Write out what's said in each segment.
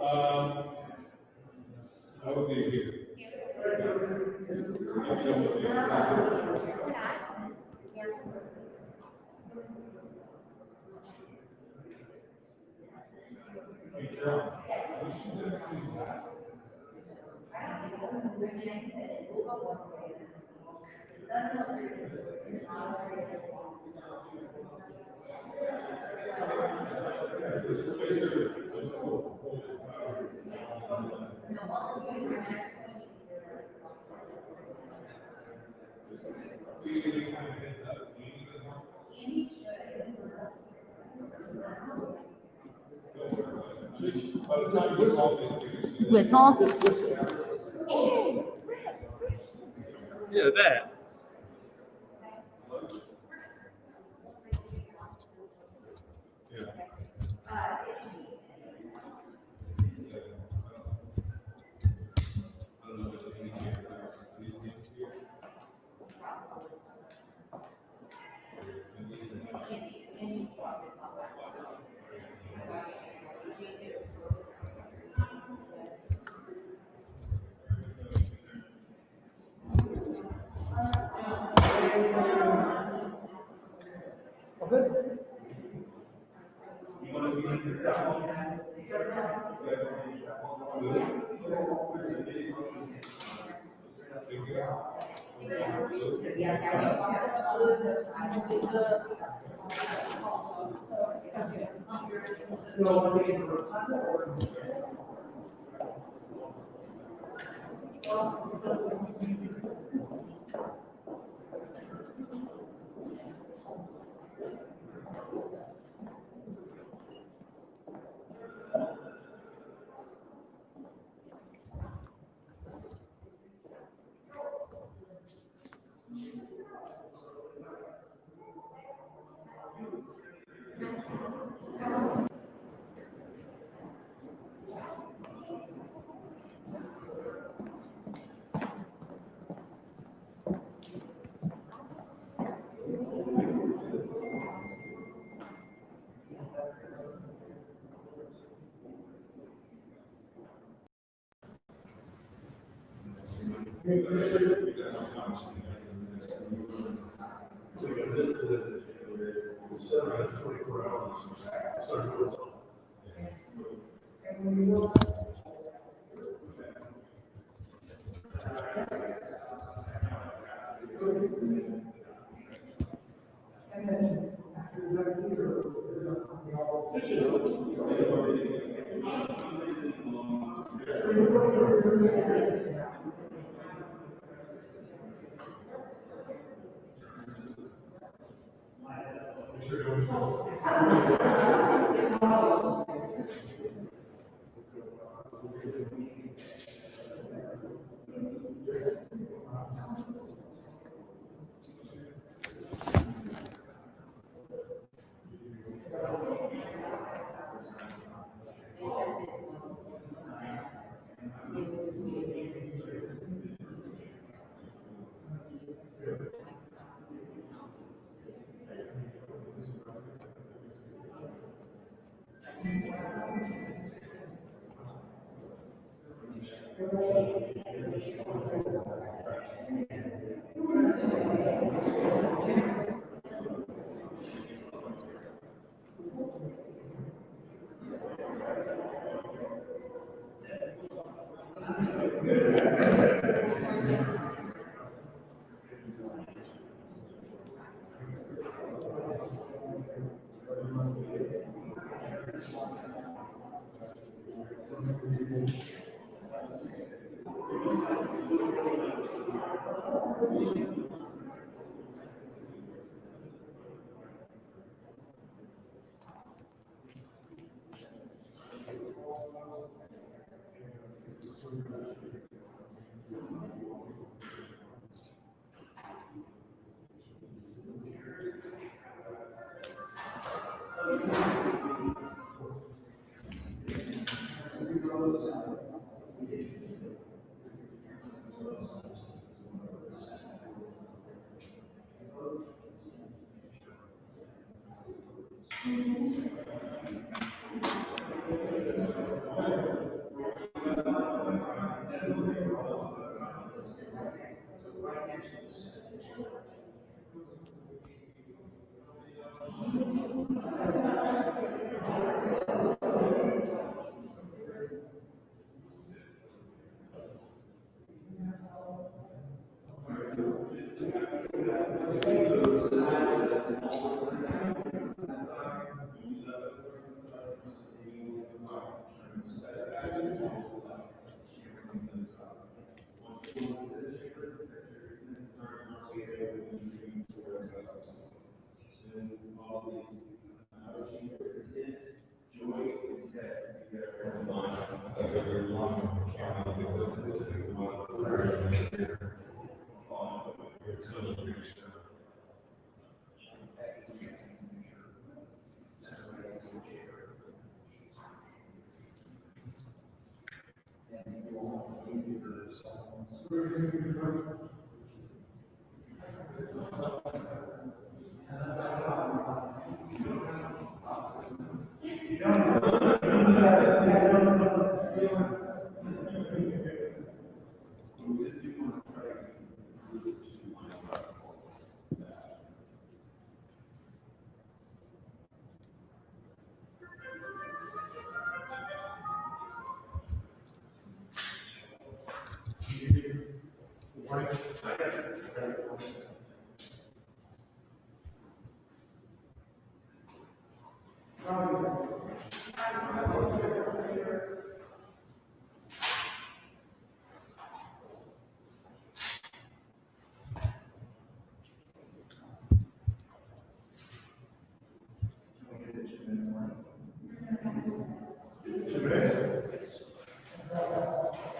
I will be here. Whistle. Yeah, that.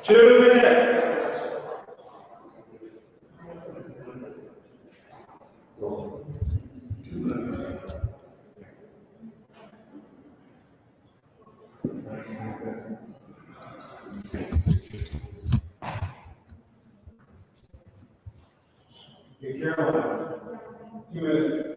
2 minutes. Be careful. 2 minutes.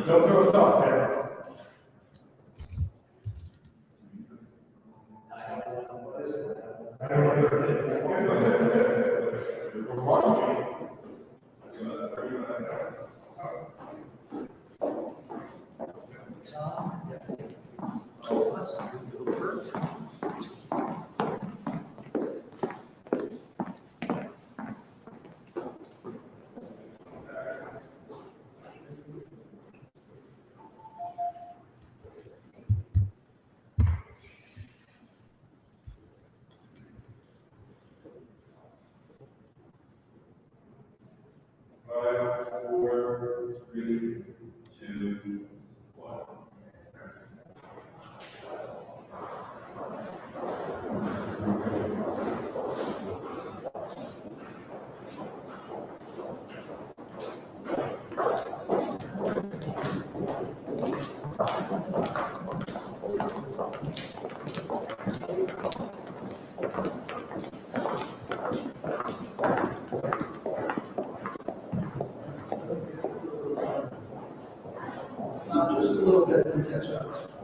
Don't throw us off there. Five, four, three, two, one. Stop just a little bit and catch up.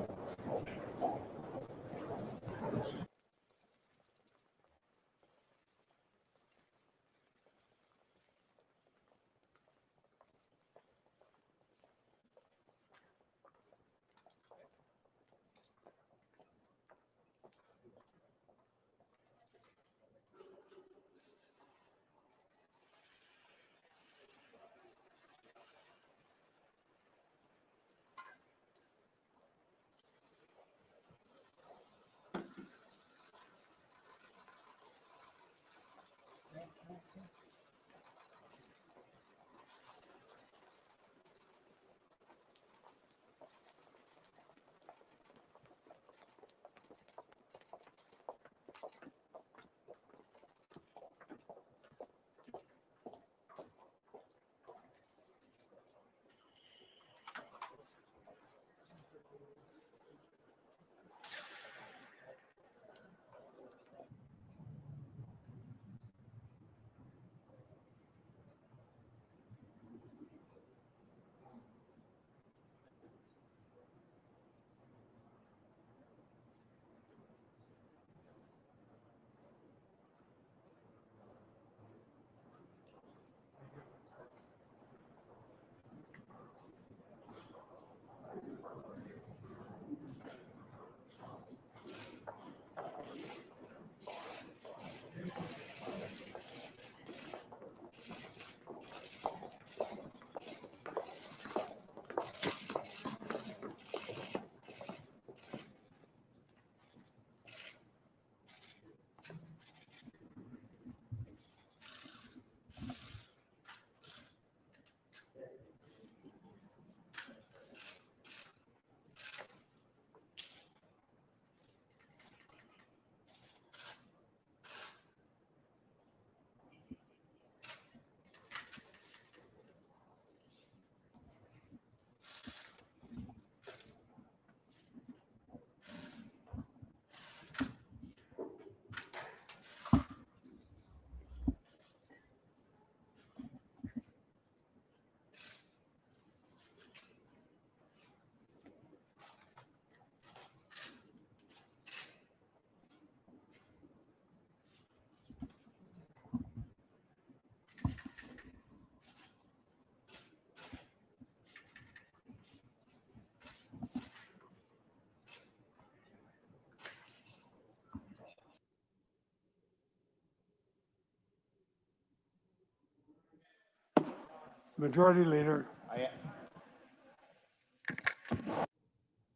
Majority Leader.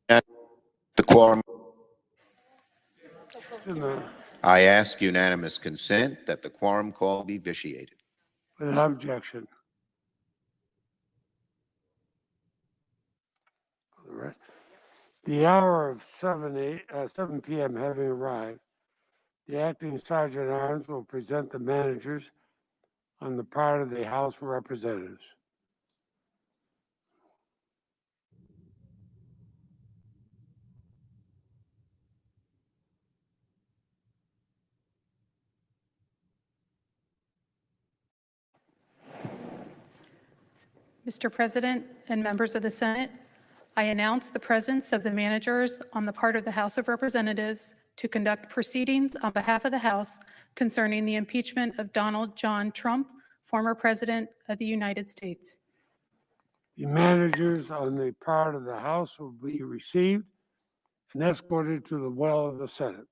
The quorum. I I ask unanimous consent that the quorum call be vitiated. Without objection. For the rest, the hour of 7 p.m. having arrived, the acting Sergeant at Arms will present the managers on the part of the House of Representatives. Mr. President and members of the Senate, I announce the presence of the managers on the part of the House of Representatives to conduct proceedings on behalf of the House concerning the impeachment of Donald John Trump, former President of the United States. The managers on the part of the House will be received and escorted to the well of the Senate.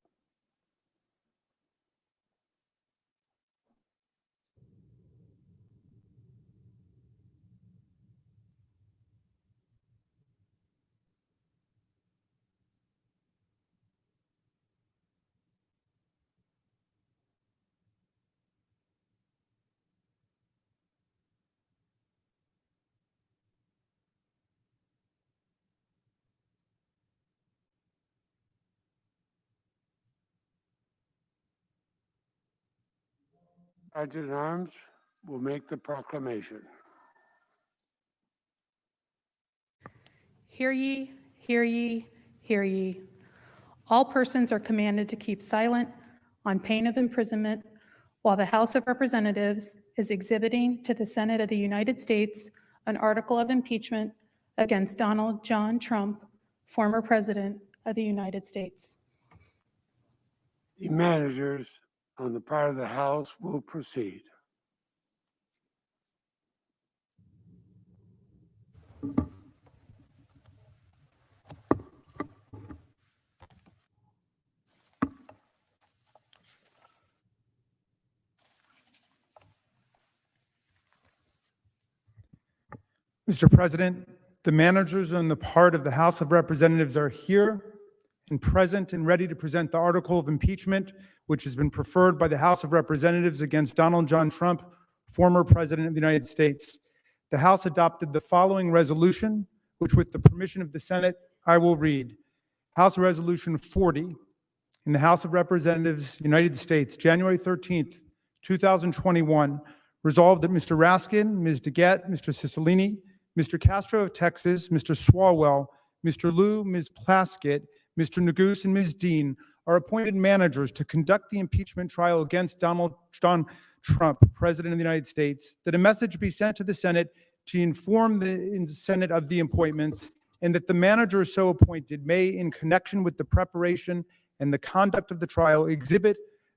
Sergeant at Arms will make the proclamation. Hear ye, hear ye, hear ye. All persons are commanded to keep silent on pain of imprisonment while the House of Representatives is exhibiting to the Senate of the United States an article of impeachment against Donald John Trump, former President of the United States. The managers on the part of the House will proceed. Mr. President, the managers on the part of the House of Representatives are here and present and ready to present the article of impeachment, which has been preferred by the House of Representatives against Donald John Trump, former President of the United States. The House adopted the following resolution, which with the permission of the Senate, I will read. House Resolution 40 in the House of Representatives, United States, January 13th, 2021, resolved that Mr. Raskin, Ms. DeGette, Mr. Cicilline, Mr. Castro of Texas, Mr. Swalwell, Mr. Liu, Ms. Plaskett, Mr. Neguse, and Ms. Dean are appointed managers to conduct the impeachment trial against Donald John Trump, President of the United States, that a message be sent to the Senate to inform the Senate of the appointments, and that the managers so appointed may, in connection with the preparation and the conduct of the trial, exhibit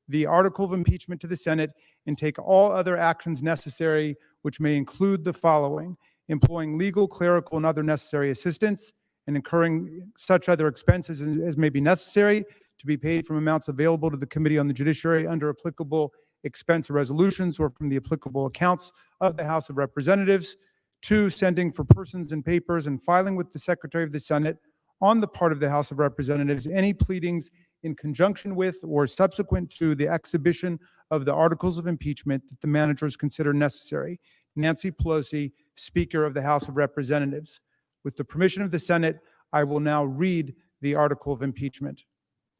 the article of impeachment to the Senate and take all other actions necessary, which may include the following: employing legal, clerical, and other necessary assistance, and incurring such other expenses as may be necessary to be paid from amounts available to the Committee on the Judiciary under applicable expense resolutions or from the applicable accounts of the House of Representatives. 2, sending for persons and papers and filing with the Secretary of the Senate on the part of the House of Representatives any pleadings in conjunction with or subsequent to the exhibition of the articles of impeachment that the managers consider necessary. Nancy Pelosi, Speaker of the House of Representatives. With the permission of the Senate, I will now read the article of impeachment.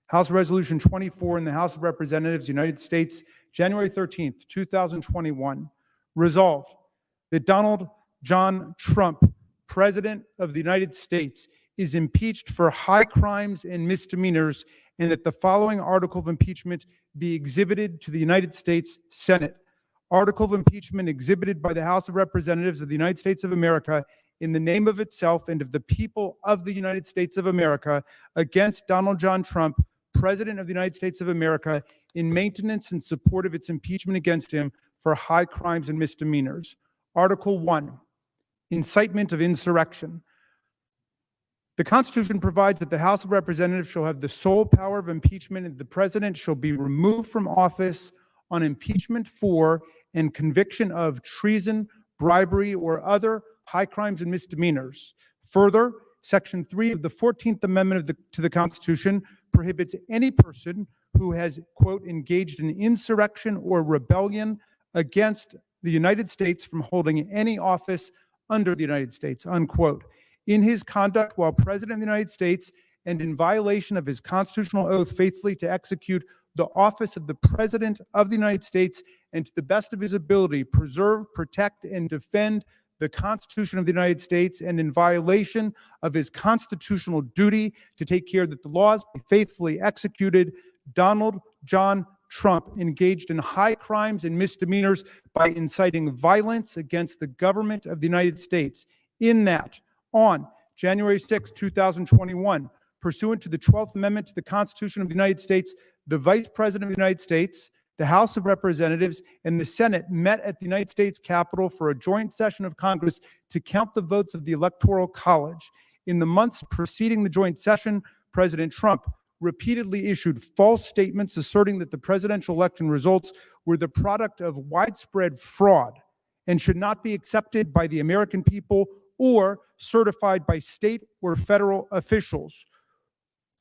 House Resolution 24 in the House of Representatives, United States, January 13th, 2021. Resolved that Donald John Trump, President of the United States, is impeached for high crimes and misdemeanors, and that the following article of impeachment be exhibited to the United States Senate. Article of impeachment exhibited by the House of Representatives of the United States of America in the name of itself and of the people of the United States of America against Donald John Trump, President of the United States of America, in maintenance and support of its impeachment against him for high crimes and misdemeanors. Article 1, incitement of insurrection. The Constitution provides that the House of Representatives shall have the sole power of impeachment, and the President shall be removed from office on impeachment for and conviction of treason, bribery, or other high crimes and misdemeanors. Further, Section 3 of the 14th Amendment to the Constitution prohibits any person who has, quote, engaged in insurrection or rebellion against the United States from holding any office under the United States, unquote. In his conduct while President of the United States and in violation of his constitutional oath faithfully to execute the office of the President of the United States and to the best of his ability preserve, protect, and defend the Constitution of the United States, and in violation of his constitutional duty to take care that the laws be faithfully executed, Donald John Trump engaged in high crimes and misdemeanors by inciting violence against the government of the United States. In that, on January 6, 2021, pursuant to the 12th Amendment to the Constitution of the United States, the Vice President of the United States, the House of Representatives, and the Senate met at the United States Capitol for a joint session of Congress to count the votes of the Electoral College. In the months preceding the joint session, President Trump repeatedly issued false statements asserting that the presidential election results were the product of widespread fraud and should not be accepted by the American people or certified by state or federal officials.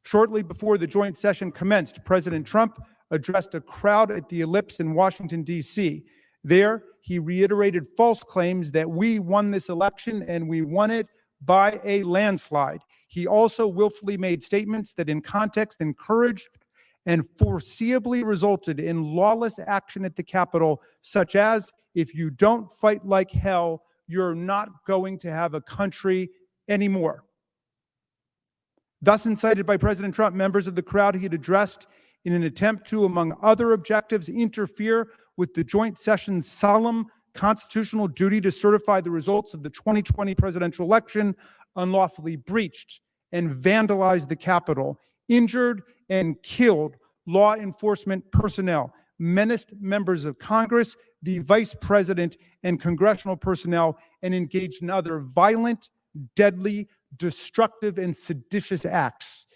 Shortly before the joint session commenced, President Trump addressed a crowd at the Ellipse in Washington, D.C. There, he reiterated false claims that we won this election and we won it by a landslide. He also willfully made statements that in context encouraged and foreseeably resulted in lawless action at the Capitol, such as, if you don't fight like hell, you're not going to have a country anymore. Thus incited by President Trump, members of the crowd he had addressed in an attempt to, among other objectives, interfere with the joint session's solemn constitutional duty to certify the results of the 2020 presidential election, unlawfully breached and vandalized the Capitol, injured and killed law enforcement personnel, menaced members of Congress, the Vice President, and congressional personnel, and engaged in other violent, deadly, destructive, and seditious acts.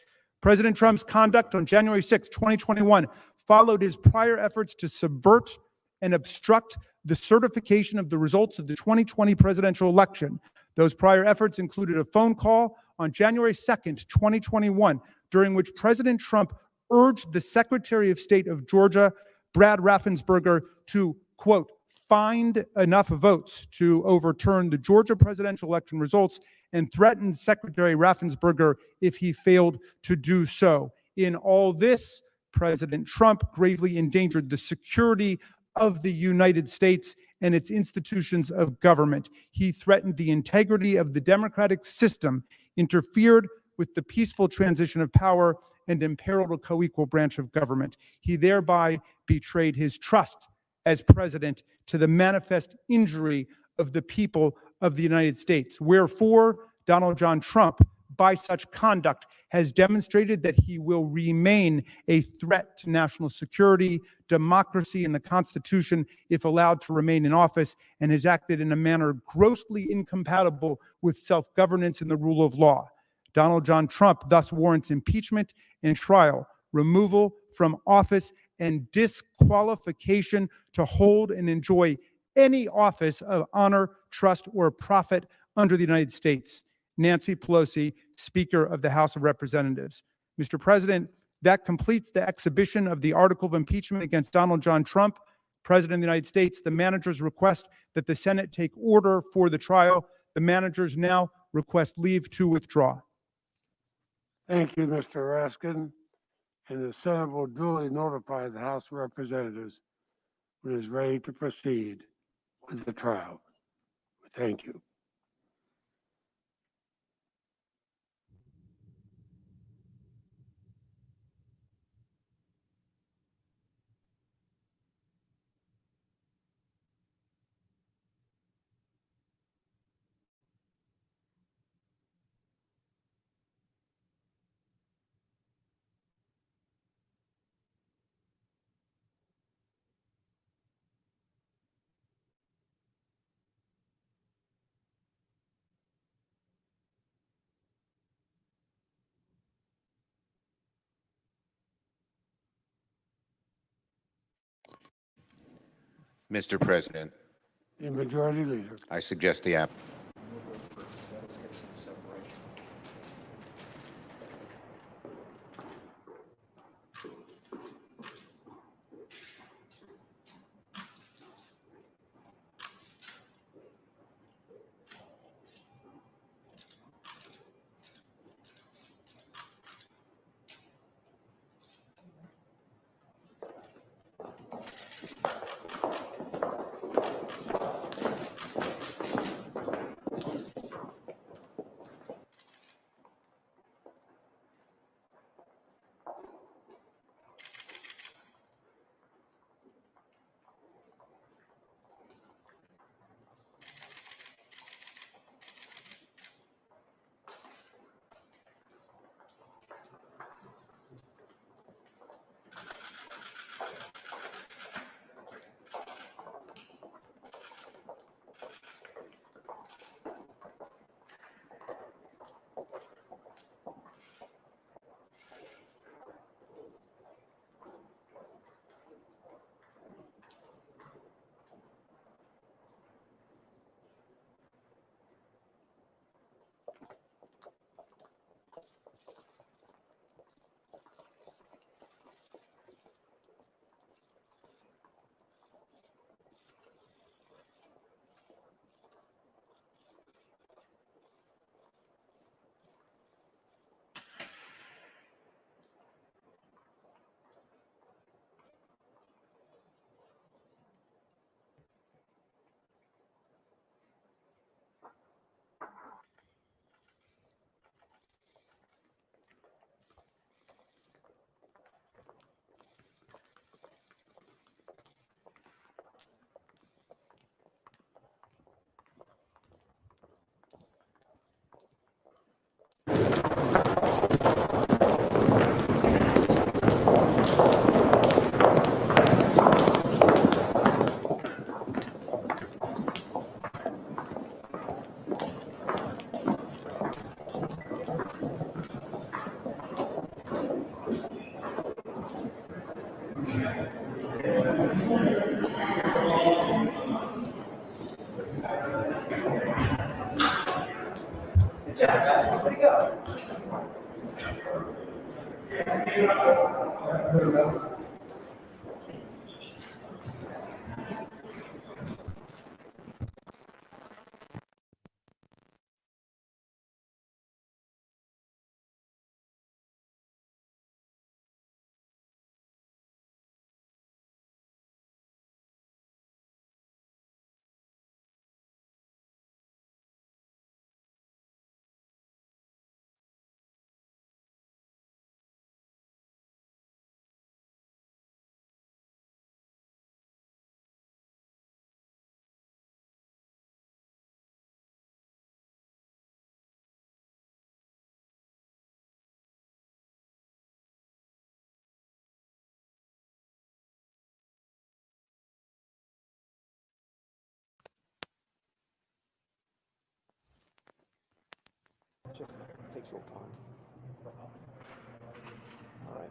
President Trump's conduct on January 6, 2021 followed his prior efforts to subvert and obstruct the certification of the results of the 2020 presidential election. Those prior efforts included a phone call on January 2nd, 2021, during which President Trump urged the Secretary of State of Georgia, Brad Raffensperger, to, quote, find enough votes to overturn the Georgia presidential election results, and threatened Secretary Raffensperger if he failed to do so. In all this, President Trump gravely endangered the security of the United States and its institutions of government. He threatened the integrity of the democratic system, interfered with the peaceful transition of power, and imperiled a co-equal branch of government. He thereby betrayed his trust as president to the manifest injury of the people of the United States. Wherefore, Donald John Trump, by such conduct, has demonstrated that he will remain a threat to national security, democracy, and the Constitution if allowed to remain in office, and has acted in a manner grossly incompatible with self-governance and the rule of law. Donald John Trump thus warrants impeachment and trial, removal from office, and disqualification to hold and enjoy any office of honor, trust, or profit under the United States. Nancy Pelosi, Speaker of the House of Representatives. Mr. President, that completes the exhibition of the article of impeachment against Donald John Trump, President of the United States. The managers request that the Senate take order for the trial. The managers now request leave to withdraw. Thank you, Mr. Raskin. And the Senate will duly notify the House of Representatives when it is ready to proceed with the trial. Thank you. Mr. President, The Majority Leader. I suggest the app. Just takes a little time. All right.